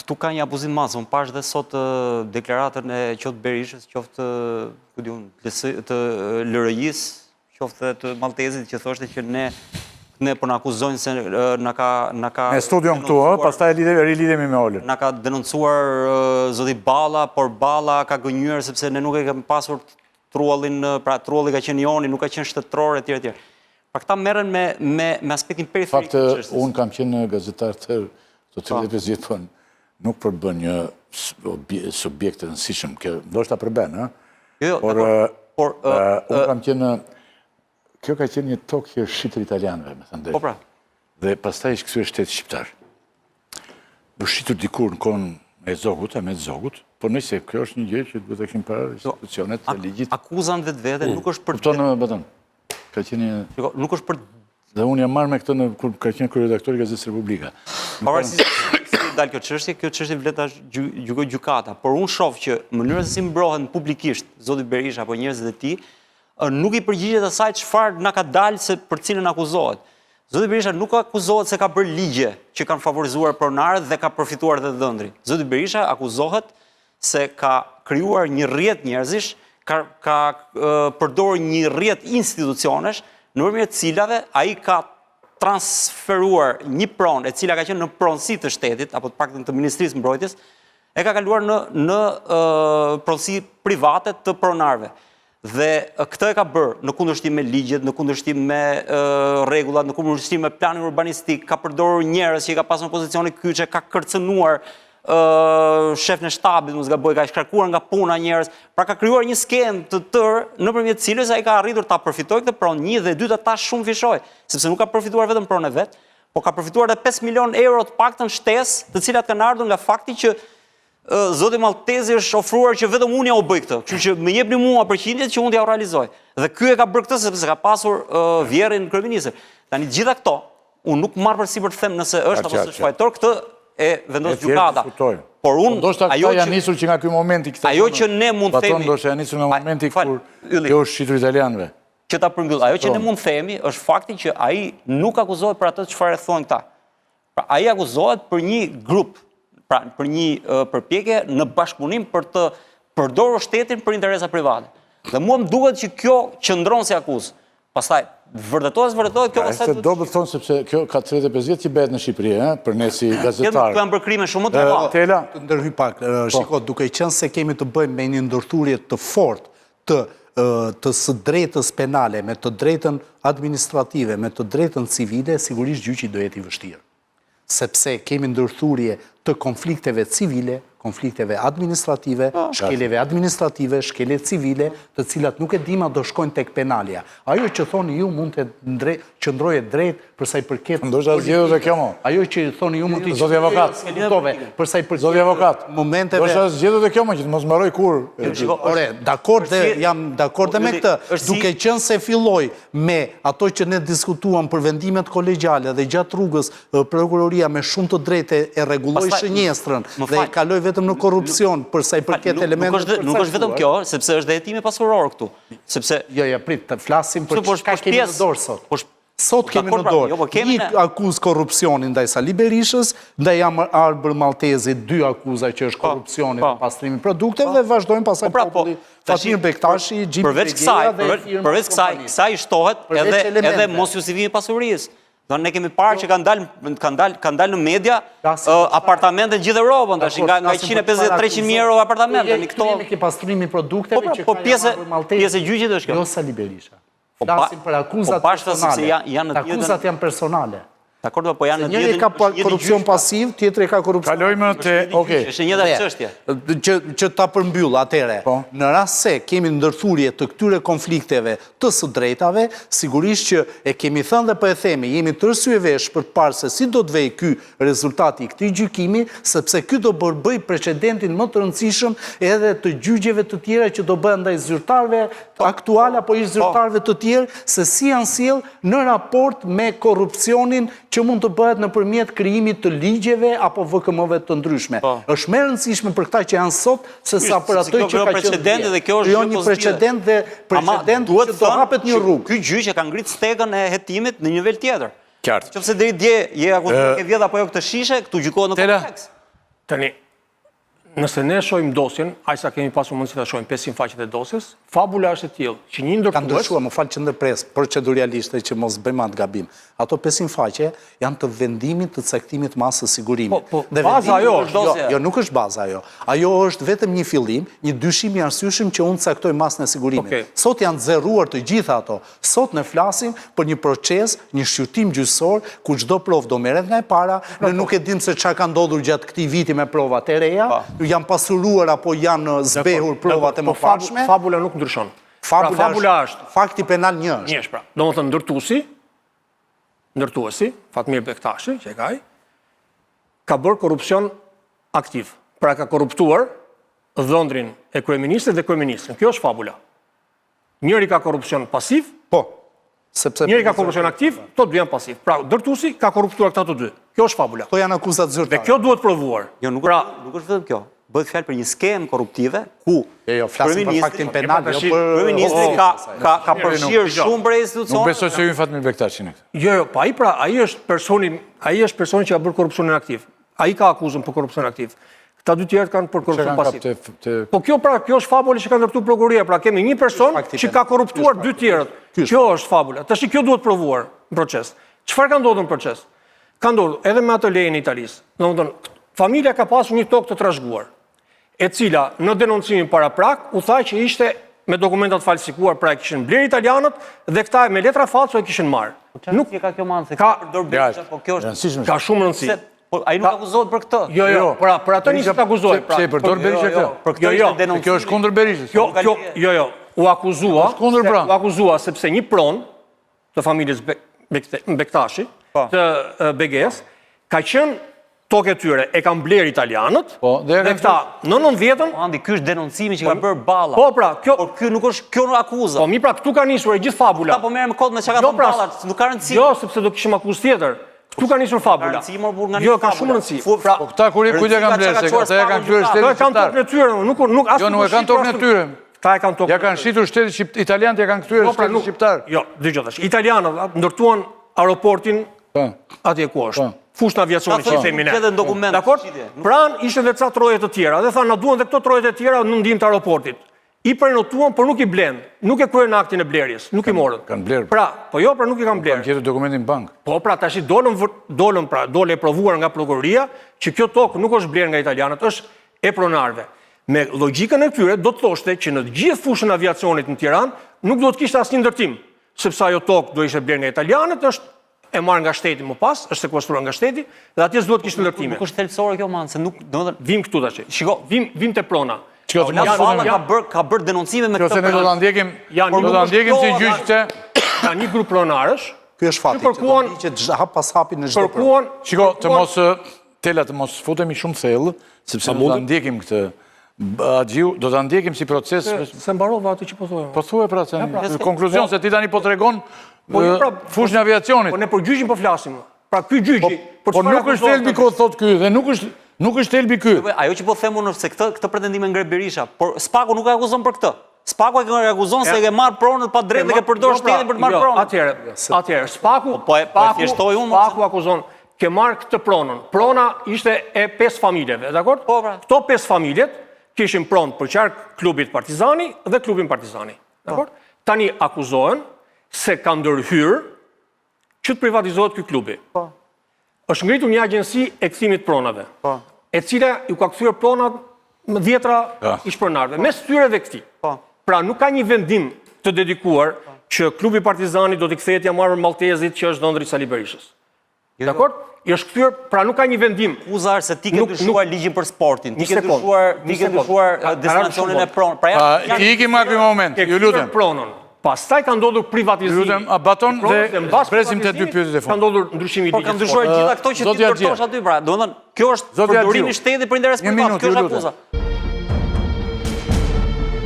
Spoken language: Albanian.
këtu ka një abuzim masë. Unë pash dhe sot deklaratën e qoftë Berishës, qoftë të LRI-s, qoftë të Maltezit, që thoshte që ne po në akuzojnë se në ka... Me studion këtu, pastaj rilidhemi me Olën. Në ka denoncuar zoti Balla, por Balla ka gënjur sepse ne nuk e kemi pasur truallin, pra trulli ka qenë joni, nuk ka qenë shtetëror etj etj. Pra këta merren me aspektin periferik të çështjes. Fakt, unë kam qenë gazetar të 35 vjet, po nuk përbën një subjekt të rëndësishëm, ndoshta përbën, por unë kam qenë, kjo ka qenë një tokë shqitër italianëve, me thënë drejtë. Po pra. Dhe pastaj është kthyer shteti shqiptar. U shqitur dikur në kohën e Zogut, me Zogut, por nëse kjo është një gjë që duhet të kemi para institucionet të ligjit. Akuzan vetvete nuk është për kupton më bëton. Ka qenë nuk është për dhe unë jam marrë me këtë kur ka qenë kryeredaktori i Gazetës Republika. Pavarësisht se dal kjo çështje vlet ta gjykoj gjykata, por unë shoh që mënyra se si mbrohen publikisht zoti Berisha apo njerëzit e tij nuk i përgjigjet asaj çfarë na ka dalë se për cilën akuzohet. Zoti Berisha nuk akuzohet se ka bërë ligje që kanë favorizuar pronarët dhe ka përfituar dhe dhëndri. Zoti Berisha akuzohet se ka krijuar një rrjet njerëzish, ka përdorur një rrjet institucionesh nëpërmjet cilave ai ka transferuar një pronë e cila ka qenë në pronësi të shtetit apo të paktën të Ministrisë Mbrojtjes, e ka kaluar në pronësi private të pronarëve. Dhe këtë e ka bërë në kundërshtim me ligjet, në kundërshtim me rregullat, në kundërshtim me planin urbanistik, ka përdorur njerëz që i ka pasur në pozicione kyçe, ka kërcënuar shef në shtabit, mos gaboj, ka shkarkuar nga puna njerëz, pra ka krijuar një skemë të tërë nëpërmjet cilës ai ka arritur ta përfitojë këtë pronë, një dhe dyta ta shumë fishoj, sepse nuk ka përfituar vetëm pronën e vet, por ka përfituar edhe 5 milion euro të paktën shtesë, të cilat kanë ardhur nga fakti që zoti Maltezi është ofruar që vetëm unë ja u bëj këtë, kështu që më jepni mua përqindjet që unë ja u realizoj. Dhe ky e ka bërë këtë sepse ka pasur vjerrin kryeministër. Tani gjitha këto, unë nuk marr përsipër të them nëse është apo s'është fajtor, këtë e vendos gjykata. Por unë ndoshta ajo janë nisur që nga ky momenti këta. Ajo që ne mund të themi, ndoshta janë nisur nga momenti kur kjo është shitur italianëve. Që ta përmbyll, ajo që ne mund të themi është fakti që ai nuk akuzohet për atë çfarë thonë këta. Pra ai akuzohet për një grup, pra për një përpjekje në bashkëpunim për të përdorur shtetin për interesa private. Dhe mua më duket që kjo qëndron si akuzë. Pastaj vërtetohet kjo pastaj. Është dobët thonë sepse kjo ka 35 vjet që bëhet në Shqipëri, për ne si gazetar. Këtu janë bërë krime shumë të mëdha. Tela, të ndërhyj pak. Shiko, duke qenë se kemi të bëjmë me një ndërthurje të fortë të së drejtës penale, me të drejtën administrative, me të drejtën civile, sigurisht gjyqi do jetë i vështirë. Sepse kemi ndërthurje të konflikteve civile, konflikteve administrative, shkeleve administrative, shkele civile, të cilat nuk e dima do shkojnë tek penalja. Ajo që thoni ju mund të qëndroje drejt përsa i përket... Ndoshta zgjedhur dhe kjo mo. Ajo që thoni ju mund të... Zoti avokat. Përsa i përket... Zoti avokat. Momenteve... Ndoshta zgjedhur dhe kjo mo, që të mos mbaroj kur... Ore, jam dakord dhe me këtë, duke qenë se filloj me ato që ne diskutuam për vendimet kolegjale dhe gjatë rrugës prokuroria me shumë të drejtë e rregulloi shënjestrën dhe e kaloi vetëm në korrupsion përsa i përket elementeve. Nuk është vetëm kjo, sepse është dhe hetimi pasuror këtu. Sepse jo, prit, të flasim për çka kemi në dorë sot. Sot kemi në dorë një akuzë korrupsionin ndaj Sali Berishës, ndaj Arbër Maltezi 2 akuza që është korrupsioni dhe pastrimi produkteve dhe vazhdojmë pasaj populli Fatimir Bektashi, Gjimi Begeja dhe firma. Përveç kësaj shtohet edhe mos justifimi pasurisë. Do ne kemi parë që kanë dalë në media apartamente gjithë Europën, tash nga 150-300.000 euro apartamente. Kemi ke pastrimi produkteve që ka Arbër Maltezi. Pjesë e gjyqit është kjo. Jo Sali Berisha. Flasim për akuzat personale. Akuzat janë personale. Dakor, po janë në njëri ka korrupsion pasiv, tjetri ka korrupsion. Kalojmë te, okay. Është një çështje. Që ta përmbyll atëre. Në rast se kemi ndërthurje të këtyre konflikteve të së drejtave, sigurisht që e kemi thënë dhe po e themi, jemi të rësyevesh për të parë se si do të vej ky rezultati i këtij gjykimi, sepse ky do bëj precedentin më të rëndësishëm edhe të gjyqjeve të tjera që do bëhen ndaj zyrtarëve aktual apo ish zyrtarëve të tjerë, se si janë sjell në raport me korrupsionin që mund të bëhet nëpërmjet krijimit të ligjeve apo VKM-ve të ndryshme. Është më e rëndësishme për këta që janë sot se sa për ato që ka qenë dhe kjo është një precedent dhe precedent që do hapet një rrugë. Ky gjyq e ka ngrit stegën e hetimit në një nivel tjetër. Qartë. Nëse deri dje je akuzuar ke vjedh apo jo këtë shishe, këtu gjykohet në kompleks. Tani, nëse ne shojmë dosjen, ajsa kemi pasur mundësi të shojmë 500 faqet e dosjes, fabula është e tillë që një Ka ndërtues... ndryshuar, më falë që ndërpres, proceduraliste që mos bëjmë atë gabim. Ato 500 faqe janë të vendimit të caktimit masës sigurimit. Po, baza ajo është. Jo, nuk është baza ajo. Ajo është vetëm një fillim, një dyshim i arsyeshëm që unë caktoj masën e sigurimit. Sot janë zerruar të gjitha ato. Sot ne flasim për një proces, një shqyrtim gjyqësor, ku çdo provë do merret nga e para, ne nuk e dim se çfarë ka ndodhur gjatë këtij viti me provat e reja, janë pasuruar apo janë zbehur provat e mëparshme. Fabula nuk ndryshon. Fabula është. Fakti penal një është. Një është pra. Domethënë ndërtuesi, Fatmir Bektashi, që e kaj, ka bërë korupcion aktiv. Pra ka korruptuar dhëndrin e kryeministrit dhe kryeministrin. Kjo është fabula. Njëri ka korrupcion pasiv, njëri ka korrupcion aktiv, to dy janë pasiv. Pra, ndërtuesi ka korruptuar këta të dy. Kjo është fabula. To janë akuzat zyrtare. Dhe kjo duhet provuar. Jo, nuk është vetëm kjo. Bëhet fjalë për një skemë korruptive ku flasim për faktin penal, jo për kryeministri ka përfshirë shumë për institucione. Nuk besoj se ju Fatmir Bektashin e këtë. Jo, pa ai është personi që ka bërë korrupsionin aktiv. Ai ka akuzën për korrupsion aktiv. Këta dy tjerët kanë për korrupsion pasiv. Po kjo është fabula që ka ndërtuar prokuroria, pra kemi një person që ka korruptuar dy tjerët. Kjo është fabula. Tash kjo duhet provuar në proces. Çfarë ka ndodhur në proces? Ka ndodhur edhe me atë lejen e Italisë. Domethënë, familja ka pasur një tokë të trashëguar, e cila në denoncimin para prak u tha që ishte me dokumentat falsifikuar, pra e kishin blerë italianët dhe këta me letra falso e kishin marrë. Nuk ka kjo manë, ka shumë rëndësi. Ai nuk akuzohet për këtë. Jo, për atë nisë të akuzohet. Pse e përdor Berisha këtë? Për këtë ishte denoncim. Kjo është kundër Berishës. Jo, u akuzua sepse një pronë të familjes Bektashi, të BGS, ka qenë tokë e tyre, e kanë blerë italianët, dhe këta në 90-ën... Andi, ky është denoncimi që ka bërë Balla. Po, pra, kjo... Por ky nuk është, kjo nuk akuza. Po, mi pra, këtu ka nisur e gjithë fabula. Ta po merrem kod me çka ka thënë Ballat, nuk ka rëndësi. Jo, sepse do kishim akuzë tjetër. Këtu ka nisur fabula. Jo, ka shumë rëndësi. Po këta kur kujt e kanë blerë, se këta ja kanë kryer shtetin shqiptar. Këta kanë tokën e tyre, nuk as. Jo, nuk e kanë tokën e tyre. Këta e kanë tokën. Ja kanë shitur shtetin italianët, ja kanë kryer shtetin shqiptar. Jo, dëgjoj tash. Italianët ndërtuan aeroportin atje ku është. Fushën aviacionit që themi ne. Dakor? Pranë ishte edhe ca troje të tjera dhe thanë na duan edhe këto trojet e tjera në ndihmë të aeroportit. I prenotuan, por nuk i blen. Nuk e kryen aktin e blerjes, nuk i morën. Kanë blerë. Pra, po jo, pra nuk i kanë blerë. Kanë gjetur dokumentin bank. Po, pra tash dole e provuar nga prokuroria që kjo tokë nuk është blerë nga italianët, është e pronarëve. Me logjikën e tyre do të thoshte që në të gjithë fushën e aviacionit në Tiranë nuk do të kishte asnjë ndërtim, sepse ajo tokë do ishte blerë nga italianët, është e marrë nga shteti më pas, është sekuestruar nga shteti, dhe atjes duhet kishte ndërtime. Nuk është thelbësore kjo manë, se nuk, domethënë, vim këtu tash. Shiko, vim te prona. Balla ka bërë denoncime me këtë. Ne do ta ndjekim, si gjyqte. Ka një grup pronarësh. Ky është fati që hap pas hapi në çdo kërkuan. Shiko, të mos futemi shumë thellë, sepse do ta ndjekim këtë. Agjiu, do ta ndjekim si proces. Se mbarova atë që po thuaj. Po thuaj pra, në konkluzion se ti tani po tregon fushën e aviacionit. Po ne për gjyqin po flasim. Pra ky gjyqi, po nuk është thelbi kot thot ky dhe nuk është thelbi ky. Ajo që po them unë se këtë pretendime ngre Berisha, por Spaku nuk e akuzon për këtë. Spaku e akuzon se e ke marrë pronët pa drejtë dhe ke përdorur shtetin për të marrë pronën. Atëherë, Spaku akuzon ke marrë këtë pronën. Prona ishte e 5 familjeve, dakor? Këto 5 familjet kishin pronë për qark klubit Partizani dhe klubin Partizani. Dakor? Tani akuzohen se ka ndërhyrë që të privatizohet ky klubi. Është ngritur një agjensi e kthimit pronave, e cila ju ka kthyer pronat me 10 ishpronarëve, mes tyre dhe këtij. Pra nuk ka një vendim të dedikuar që klubi Partizani do t'i kthehet Jamar Maltezit që është dhëndri Sali Berishës. Dakor? I është kthyer, pra nuk ka një vendim. Akuzar se ti ke ndryshuar ligjin për sportin, ti ke ndryshuar destinacionin e pronës. I ikim nga ky moment, ju lutem. Pastaj ka ndodhur privatizimi. Lutem, baton dhe presim te dy pyetjet e fundit. Ka ndodhur ndryshimi i ligjit. Po ka ndryshuar gjitha këto që ti ndërtosh aty, pra. Domethënë, kjo është përdorimi i shtetit për interes privat, kjo është akuza.